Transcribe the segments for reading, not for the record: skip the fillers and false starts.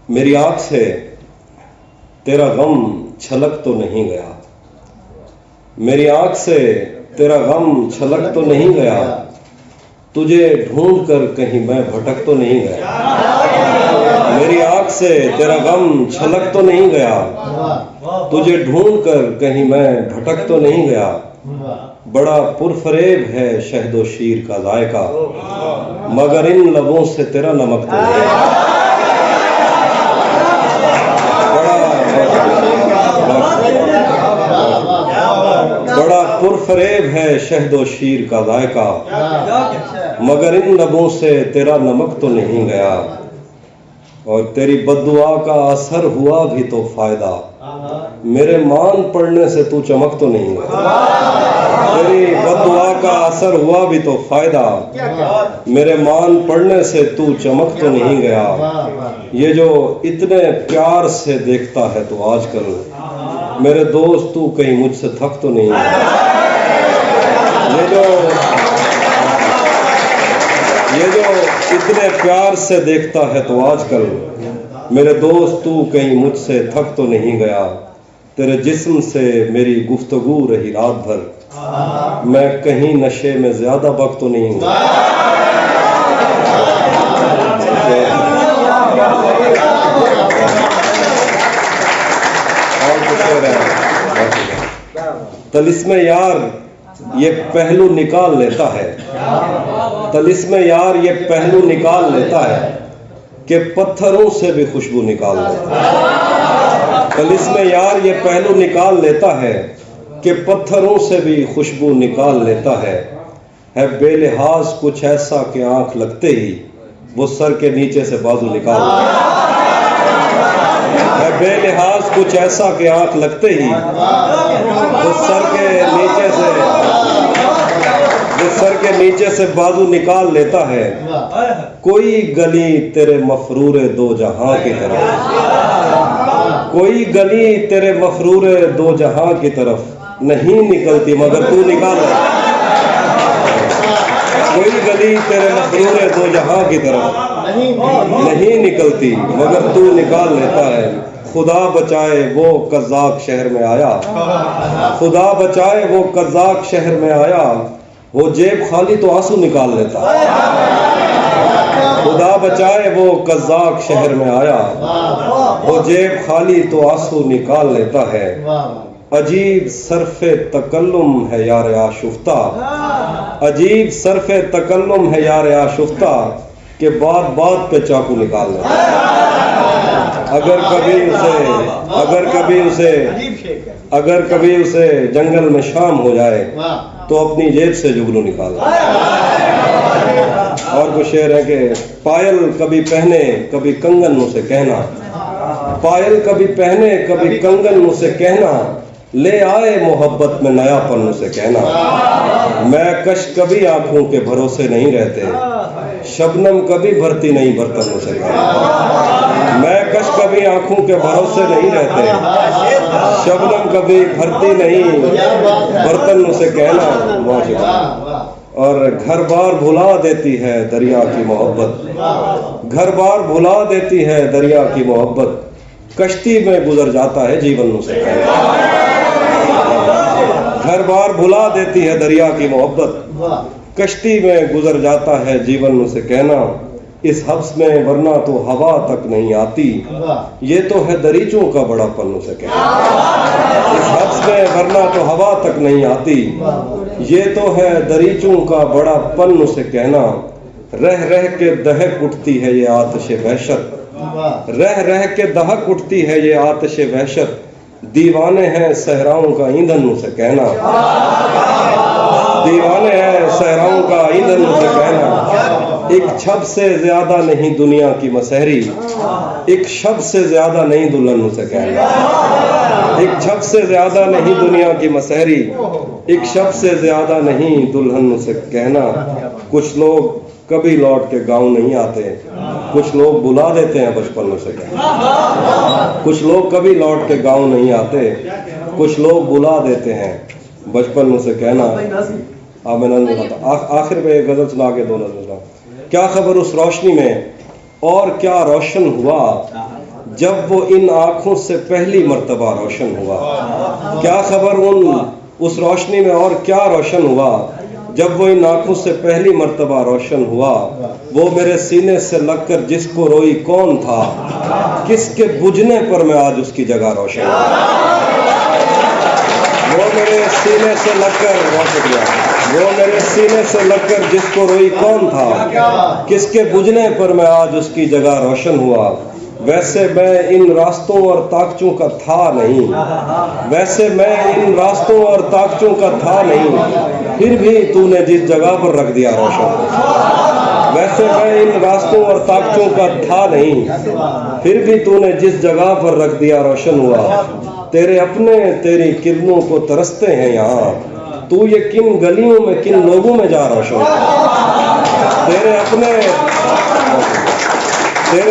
میری آنکھ سے تیرا غم چھلک تو نہیں گیا، میری آنکھ سے تیرا غم چھلک تو نہیں گیا، تجھے ڈھونڈ کر کہیں میں بھٹک تو نہیں گیا، میری آنکھ سے تیرا غم چھلک تو نہیں گیا، تجھے ڈھونڈ کر کہیں میں بھٹک تو نہیں گیا، بڑا پرفریب ہے شہد و شیر کا ذائقہ، مگر ان لبوں سے تیرا نمک تو نہیں گیا۔ بڑا پرفریب ہے شہد و شیر کا ذائقہ، مگر ان لبوں سے تیرا نمک تو نہیں گیا، اور تیری بد دعا کا اثر ہوا بھی تو فائدہ، میرے مان پڑنے سے تو چمک تو نہیں گیا، تیری بد دعا کا اثر ہوا بھی تو فائدہ، میرے مان پڑنے سے تو چمک تو نہیں گیا، یہ جو اتنے پیار سے دیکھتا ہے تو آج کل میرے دوست تو کہیں مجھ سے تھک تو نہیں گیا، یہ جو اتنے پیار سے دیکھتا ہے تو آج کل میرے دوست تو کہیں مجھ سے تھک تو نہیں گیا، تیرے جسم سے میری گفتگو رہی رات بھر، میں کہیں نشے میں زیادہ بک تو نہیں گیا۔ طلسم یار یہ پہلو نکال لیتا ہے، طلسم یار یہ پہلو نکال لیتا ہے کہ پتھروں سے بھی خوشبو نکال لیتا ہے، طلسم یار یہ پہلو نکال لیتا ہے کہ پتھروں سے بھی خوشبو نکال لیتا ہے بے لحاظ کچھ ایسا کہ آنکھ لگتے ہی وہ سر کے نیچے سے بازو نکال لیتا ہے، بے لحاظ کچھ ایسا کہ آنکھ لگتے ہی وہ سر کے نیچے سے بازو نکال لیتا ہے، کوئی گلی تیرے مفرور دو جہاں کی طرف، کوئی گلی تیرے مفرور دو جہاں کی طرف نہیں نکلتی مگر تو نکال لیتا ہے، کوئی گلی تیرے مفرور دو جہاں کی طرف نہیں نکلتی مگر تو نکال لیتا ہے، خدا بچائے وہ قزاق شہر میں آیا، خدا بچائے وہ قزاق شہر میں آیا، وہ جیب خالی تو آنسو نکال لیتا ہے، خدا بچائے وہ قزاق شہر میں آیا، وہ جیب خالی تو آنسو نکال لیتا ہے، عجیب صرف تکلم ہے یار آشفتہ، عجیب صرف تکلم ہے یار آشفتہ کہ بات بات پہ چاقو نکال لیتا ہے، اگر کبھی اسے جنگل میں شام ہو جائے تو اپنی جیب سے جگلو نکال لیتا ہے۔ اور کچھ شعر ہے کہ پائل کبھی پہنے کبھی کنگن مجھ سے کہنا، پائل کبھی پہنے کبھی کنگن مجھ سے کہنا، لے آئے محبت میں نیا پن مجھ سے کہنا، میں کش کبھی آنکھوں کے بھروسے نہیں رہتے، شبنم کبھی بھرتی نہیں برتن مجھ سے کہنا، میں کش کبھی آنکھوں کے بھروسے نہیں رہتے، شبنم کبھی بھرتی نہیں برتن مجھ سے کہنا، اور گھر بار بھلا دیتی ہے دریا کی محبت، گھر بار بھلا دیتی ہے دریا کی محبت، کشتی میں گزر جاتا ہے جیون مجھ سے کہنا، گھر بار بھلا دیتی ہے دریا کی محبت، کشتی میں گزر جاتا ہے جیون مجھ سے کہنا، اس حبس میں ورنہ تو ہوا تک نہیں آتی، یہ تو ہے دریچوں کا بڑا پن مجھ سے کہنا، اس حبس میں ورنہ تو ہوا تک نہیں آتی، یہ تو ہے دریچوں کا بڑا پن مجھ سے کہنا، رہ رہ کے دہک اٹھتی ہے یہ آتش وحشت، رہ رہ کے دہک اٹھتی ہے یہ آتش وحشت، دیوانے ہیں صحراؤں کا ایندھن مجھ سے کہنا، دیوانے ہیں صحراؤں کا ایندھن مجھ سے کہنا، ایک چھب سے زیادہ نہیں دنیا کی مسحری، ایک شب سے زیادہ نہیں دلہن مجھ سے کہنا، ایک چھب سے زیادہ نہیں دنیا کی مسحری، ایک شب سے زیادہ نہیں دلہن مجھ سے کہنا، کچھ لوگ کبھی لوٹ کے گاؤں نہیں آتے، کچھ لوگ بلا دیتے ہیں بچپن میں سے کہنا، کچھ لوگ کبھی لوٹ کے گاؤں نہیں آتے، کچھ لوگ بلا دیتے ہیں بچپن میں سے کہنا، آخر میں ایک غزل سنا کے دو نظر، کیا خبر اس روشنی میں اور کیا روشن ہوا، جب وہ ان آنکھوں سے پہلی مرتبہ روشن ہوا. کیا خبر اس روشنی میں اور کیا روشن ہوا جب وہ ان آنکھوں سے پہلی مرتبہ روشن ہوا. وہ میرے سینے سے لگ کر جس کو روئی کون تھا, کس کے بجھنے پر میں آج اس کی جگہ روشن ہوں. وہ میرے سینے سے لگ کر وہ میرے سینے سے لگ کر جس کو روئی کون تھا, کس کے بجھنے پر میں آج اس کی جگہ روشن ہوا. ویسے میں ان راستوں اور طاقتوں کا تھا نہیں, ویسے میں ان راستوں اور طاقتوں کا تھا نہیں, پھر بھی تو نے جس جگہ پر رکھ دیا روشن. ویسے میں ان راستوں اور طاقتوں کا تھا نہیں, پھر بھی تو نے جس جگہ پر رکھ دیا روشن ہوا. تیرے اپنے تیری کرنوں کو ترستے ہیں یہاں, تو یہ کن گلیوں میں کن لوگوں میں جا روشن ہوا. تیرے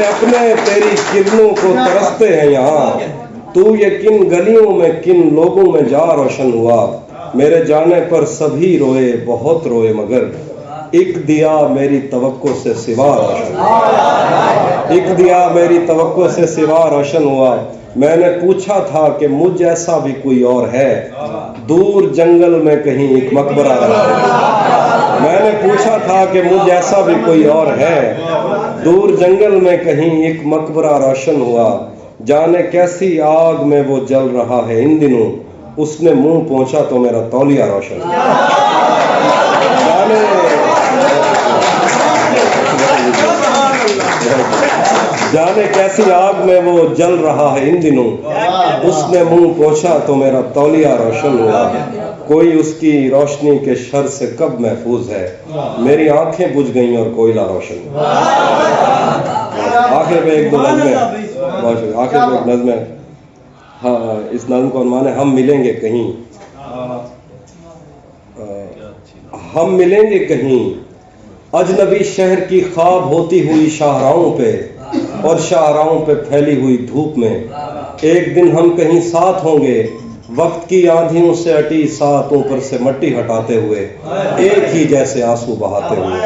اپنے تیری کرنوں کو ترستے ہیں یہاں, تو یہ کن گلیوں میں کن لوگوں میں جا روشن ہوا. میرے جانے پر سبھی روئے بہت روئے, مگر ایک دیا میری توقع سے سوا روشن ہوا. ایک دیا میری توقع سے سوا روشن ہوا. میں نے پوچھا تھا کہ مجھ جیسا بھی کوئی اور ہے, دور جنگل میں کہیں ایک مقبرہ رہا ہے. میں نے پوچھا تھا کہ مجھ جیسا بھی کوئی اور ہے, دور جنگل میں کہیں ایک مقبرہ روشن ہوا. جانے کیسی آگ میں وہ جل رہا ہے ان دنوں, اس نے منہ پہنچا تو میرا تولیہ روشن ہوا. جانے کیسی آگ میں وہ جل رہا ہے ان دنوں, اس نے منہ پوچھا تو میرا تولیہ روشن ہوا. کوئی اس کی روشنی کے شر سے کب محفوظ ہے, میری آنکھیں بجھ گئیں اور کوئلہ روشن ہوا. آخر میں ایک دو نظمیں, آخر میں ایک نظم ہے. ہاں, اس نظم کو عنوان ہے ہم ملیں گے کہیں. ہم ملیں گے کہیں اجنبی شہر کی خواب ہوتی ہوئی شاہراہوں پہ, اور شاہراہوں پہ پھیلی ہوئی دھوپ میں. ایک دن ہم کہیں ساتھ ہوں گے, وقت کی آندھیوں سے اٹی ساتھوں پر سے مٹی ہٹاتے ہوئے, ایک ہی جیسے آنسو بہاتے ہوئے.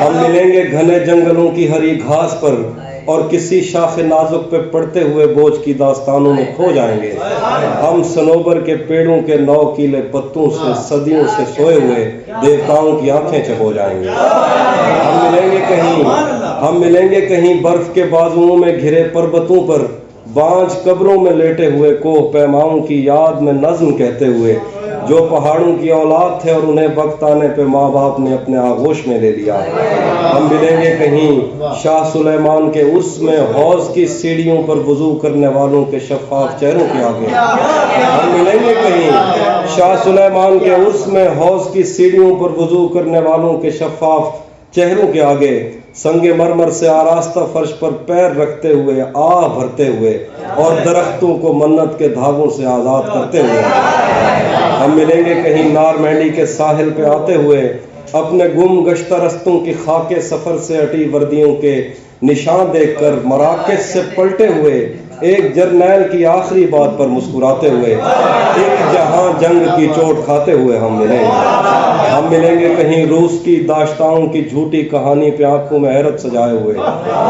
ہم ملیں گے گھنے جنگلوں کی ہری گھاس پر, اور کسی شاخ نازک پہ پڑتے ہوئے بوجھ کی داستانوں میں کھو جائیں گے. ہم صنوبر کے پیڑوں کے 9 کیلے پتوں سے صدیوں سے سوئے ہوئے دیوتاؤں کی آنکھیں چبو جائیں گے. ہم ملیں گے کہیں برف کے بازوؤں میں گھرے پربتوں پر, بانجھ قبروں میں لیٹے ہوئے کوہ پیماؤں کی یاد میں نظم کہتے ہوئے, جو پہاڑوں کی اولاد تھے اور انہیں وقت آنے پہ ماں باپ نے اپنے آغوش میں لے لیا. ہم ملیں گے کہیں شاہ سلیمان کے عرس میں حوض کی سیڑھیوں پر وضو کرنے والوں کے شفاف چہروں کے آگے. ہم ملیں گے کہیں شاہ سلیمان کے عرس میں حوض کی سیڑھیوں پر وضو کرنے والوں کے شفاف چہروں کے آگے, سنگ مرمر سے آراستہ فرش پر پیر رکھتے ہوئے آہ بھرتے ہوئے, اور درختوں کو منت کے دھاگوں سے آزاد کرتے ہوئے. ہم ملیں گے کہیں نار مینڈی کے ساحل پہ آتے ہوئے, اپنے گم گشتہ رستوں کی خاک سفر سے اٹی وردیوں کے نشان دیکھ کر مراکز سے پلٹے ہوئے, ایک جرنیل کی آخری بات پر مسکراتے ہوئے, ایک جہاں جنگ کی چوٹ کھاتے ہوئے. ہم ملیں گے کہیں روس کی داشتاؤں کی جھوٹی کہانی پہ آنکھوں میں حیرت سجائے ہوئے,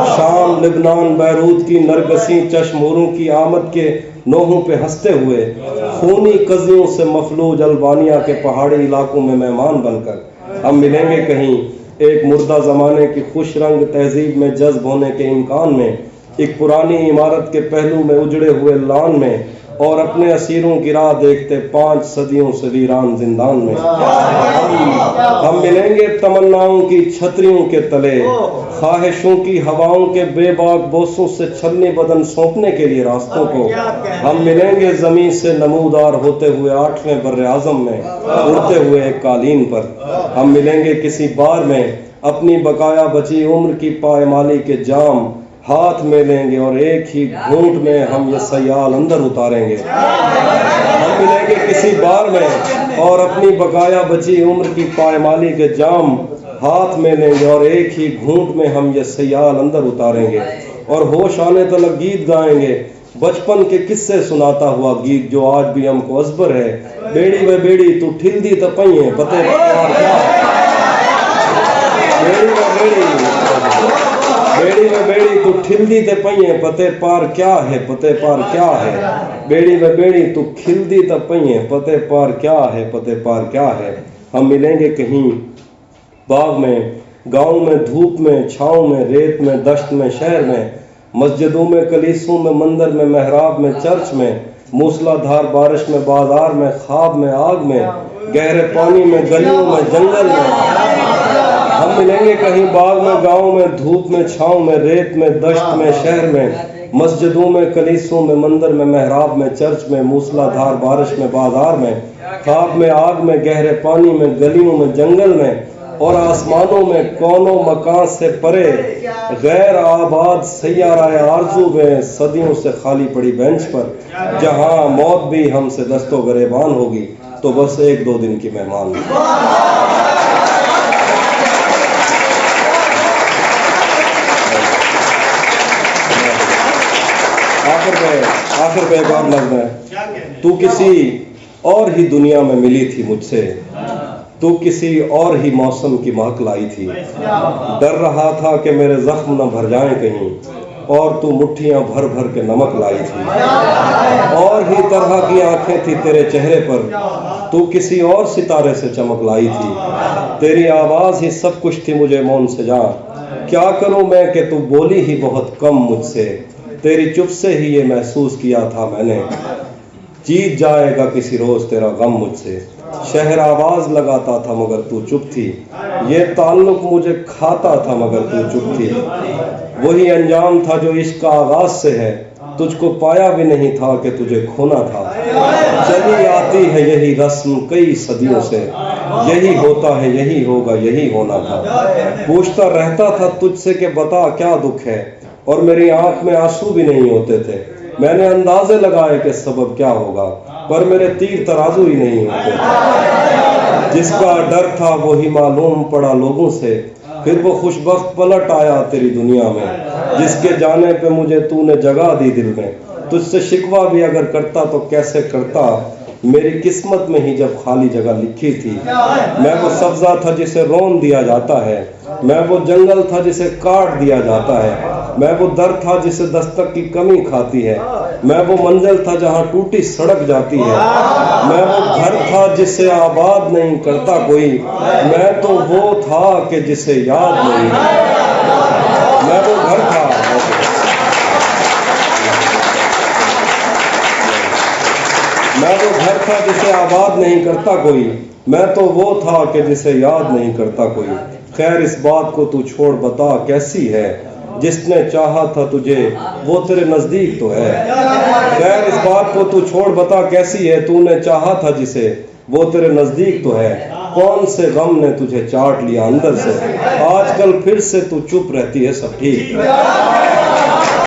شام لبنان بیروت کی نرگسی چشموروں کی آمد کے نوحوں پہ ہنستے ہوئے, خونی قضیوں سے مفلوج البانیہ کے پہاڑی علاقوں میں مہمان بن کر. ہم ملیں گے کہیں ایک مردہ زمانے کی خوش رنگ تہذیب میں جذب ہونے کے امکان میں, ایک پرانی عمارت کے پہلو میں اجڑے ہوئے لان میں, اور اپنے اسیروں کی راہ دیکھتے 5 صدیوں سے ویران زندان میں. ہم ملیں گے تمناؤں کی چھتریوں کے تلے, خواہشوں کی ہواؤں کے بے باک بوسوں سے چھلنی بدن سونپنے کے لیے راستوں کو. ہم ملیں گے زمین سے نمودار ہوتے ہوئے 8ویں بر اعظم میں, اڑتے ہوئے ایک قالین پر. ہم ملیں گے کسی بار میں اپنی بقایا بچی عمر کی پائمالی کے جام ہاتھ میں لیں گے, اور ایک ہی گھونٹ میں ہم یہ سیال اندر اتاریں گے. ہم ملیں گے کسی بار میں اور اپنی بقایا بچی عمر کی پائمالی کے جام ہاتھ میں لیں گے, اور ایک ہی گھونٹ میں ہم یہ سیال اندر اتاریں گے. اور ہوش آنے تلک گیت گائیں گے, بچپن کے قصے سناتا ہوا گیت جو آج بھی ہم کو ازبر ہے. بیڑی و بیڑی تو ٹھل دی تپئیں بتے پتوار کیا, بیڑی و بیڑی بیڑی میں بیڑی تو کھلدی تے پئیں پتے پار کیا ہے پتے پار کیا ہے بیڑی میں بیڑی تو کھلدی تے پئیں پتے پار کیا ہے پتے پار کیا ہے ہم ملیں گے کہیں باغ میں گاؤں میں دھوپ میں چھاؤں میں ریت میں دشت میں شہر میں مسجدوں میں کلیسوں میں مندر میں محراب میں چرچ میں موسلا دھار بارش میں بازار میں خواب میں آگ میں گہرے پانی میں گلیوں میں جنگل میں ہم ملیں گے کہیں باغ میں گاؤں میں دھوپ میں چھاؤں میں ریت میں دشت میں شہر میں مسجدوں میں کلیسوں میں مندر میں محراب میں چرچ میں موسلا دھار بارش میں بازار میں خواب میں آگ میں گہرے پانی میں گلیوں میں جنگل میں اور آسمانوں میں کونوں مکان سے پرے غیر آباد سیارہ آرزو میں صدیوں سے خالی پڑی بینچ پر جہاں موت بھی ہم سے دست و گریبان ہوگی تو بس 1-2 دن کی مہمان آخر پہ ایک اور لفظ ہے تو کسی اور ہی دنیا میں ملی تھی مجھ سے تو کسی اور ہی موسم کی مہک لائی تھی ڈر رہا تھا کہ میرے زخم نہ بھر جائیں کہیں اور تو مٹھیاں بھر بھر کے نمک لائی تھی اور ہی طرح کی آنکھیں تھی تیرے چہرے پر تو کسی اور ستارے سے چمک لائی تھی تیری آواز ہی سب کچھ تھی مجھے مون سے جان کیا کروں میں کہ تو بولی ہی بہت کم مجھ سے تیری چپ سے ہی یہ محسوس کیا تھا میں نے جیت جائے گا کسی روز تیرا غم مجھ سے شہر آواز لگاتا تھا مگر تو چپ تھی یہ تعلق مجھے کھاتا تھا مگر تو چپ تھی وہی انجام تھا جو عشق کا آغاز سے ہے تجھ کو پایا بھی نہیں تھا کہ تجھے کھونا تھا چلی آتی ہے یہی رسم کئی صدیوں سے یہی ہوتا ہے یہی ہوگا یہی ہونا تھا پوچھتا رہتا تھا تجھ سے کہ بتا کیا دکھ ہے اور میری آنکھ میں آنسو بھی نہیں ہوتے تھے میں نے اندازے لگائے کہ سبب کیا ہوگا پر میرے تیر ترازو ہی نہیں ہوتے جس کا ڈر تھا وہی معلوم پڑا لوگوں سے پھر وہ خوش بخت پلٹ آیا تیری دنیا میں جس کے جانے پہ مجھے تو نے جگہ دی دل میں تجھ سے شکوہ بھی اگر کرتا تو کیسے کرتا میری قسمت میں ہی جب خالی جگہ لکھی تھی میں وہ سبزہ تھا جسے رون دیا جاتا ہے میں وہ جنگل تھا جسے کاٹ دیا جاتا ہے میں وہ در تھا جسے دستک کی کمی کھاتی ہے میں وہ منزل تھا جہاں ٹوٹی سڑک جاتی ہے میں وہ گھر تھا جسے آباد نہیں کرتا کوئی میں تو وہ تھا کہ جسے یاد نہیں میں وہ گھر تھا میں وہ گھر تھا جسے آباد نہیں کرتا کوئی میں تو وہ تھا کہ جسے یاد نہیں کرتا کوئی خیر اس بات کو تو چھوڑ بتا کیسی ہے جس نے چاہا تھا تجھے وہ تیرے نزدیک تو ہے خیر اس بات کو تو چھوڑ بتا کیسی ہے تو نے چاہا تھا جسے وہ تیرے نزدیک تو ہے کون سے غم نے تجھے چاٹ لیا اندر سے آج کل پھر سے تو چپ رہتی ہے سب ٹھیک